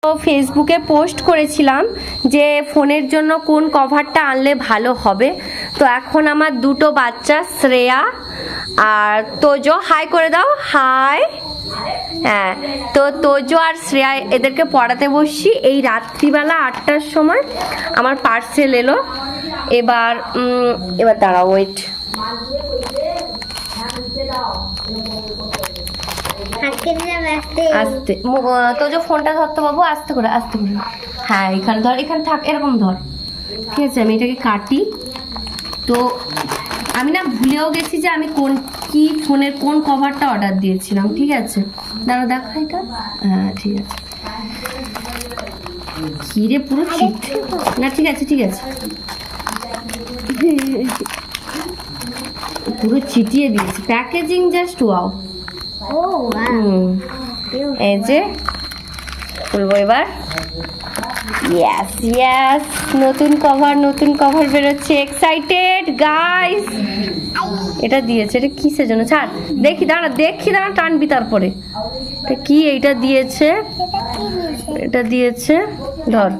ফেসবুকে পোস্ট করেছিলাম যে ফোনের জন্য কোন কভারটা আনলে ভালো হবে। তো এখন আমার দুটো বাচ্চা শ্রেয়া আর তোজো, হাই করে দাও, হাই। হ্যাঁ, তো তোজো আর শ্রেয়া এদেরকে পড়াতে বসছি। এই রাত্রিবেলা 8টার সময় আমার পার্সেল এলো। এবার দাঁড়াও, ওয়েট। আস্তে তোজো ফোনটা ধরতে বাবু, আস্তে করে আস্তে করে। হ্যাঁ, এখানে ধর, এখানে থাক, এরকম ধর। ঠিক আছে, আমি এটাকে কাটি। তো আমি না ভুলেও গেছি যে আমি কি ফোনের কোন কভারটা অর্ডার দিয়েছিলাম। ঠিক আছে, দাঁড়া দেখা এটা। হ্যাঁ ঠিক আছে। কি রে, পুরো না, ঠিক আছে ঠিক আছে, পুরো ছিটিয়ে দিয়েছি। Packaging just wow. এই যে খুলবো এবার। ইয়েস ইয়েস, নতুন কভার বেরোচ্ছে। Excited guys. এটা দিয়েছে, এটা কিসের জন্য? ছাড়, দেখি দাঁড়া টানবি তারপরে। কি এইটা দিয়েছে? এটা দিয়েছে, ধর।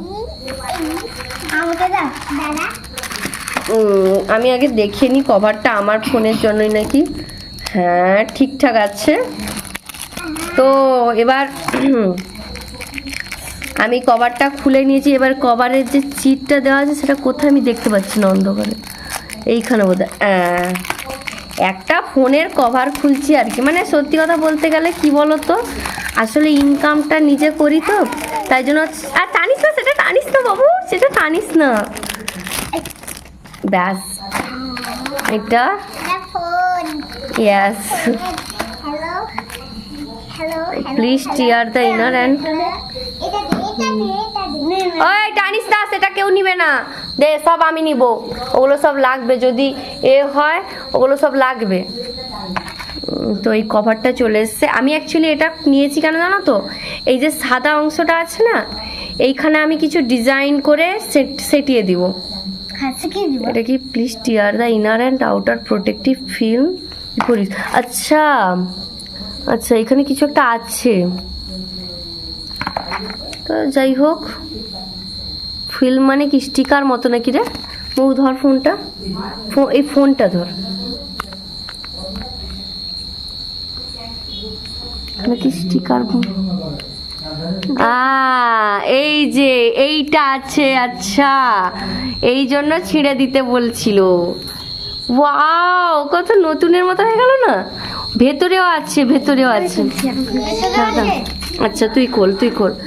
আমি আগে দেখে নি কভারটা আমার ফোনের জন্যই নাকি। হ্যাঁ ঠিকঠাক আছে। তো এবার আমি কভারটা খুলে নিয়েছি। এবার কভারের যে চিটটা দেওয়া আছে সেটা কোথায় আমি দেখতে পাচ্ছি না, অন্ধকারে। এইখানে বোধহয়। একটা ফোনের কভার খুলছি আর কি। মানে সত্যি কথা বলতে গেলে কি বলতো, আসলে ইনকামটা নিজে করি তো, তাই জন্য। আর টানিস না, সেটা টানিস না বাবু, সেটা টানিস না। ব্যাস, এটা yes. Please tear the inner and. ওই টানিস না, সেটা কেউ নিবে না। দে, সব আমি নিব। ওগুলো সব লাগবে, যদি হয় ওগুলো সব লাগবে। তো এই কভারটা চলে এসছে। আমি অ্যাকচুয়ালি এটা নিয়েছি কেন জানো তো, এই যে সাদা অংশটা আছে না, এইখানে আমি কিছু ডিজাইন করে সেটিয়ে দিব। এটা কি please tear the inner and outer protective film. আচ্ছা আচ্ছা, এখানে কিছু একটা আছে। তো যাই হোক, ফিল্ম মানে কি স্টিকার মতো নাকি রে? মৌ ধর ফোনটা, এই ফোনটা ধর। নাকি স্টিকার? এই যে এইটা আছে। আচ্ছা, এই জন্য ছিঁড়ে দিতে বলছিল। ওয়াও, কত নতুনের মতো হয়ে গেল না। ভেতরেও আছে। আচ্ছা তুই খোল।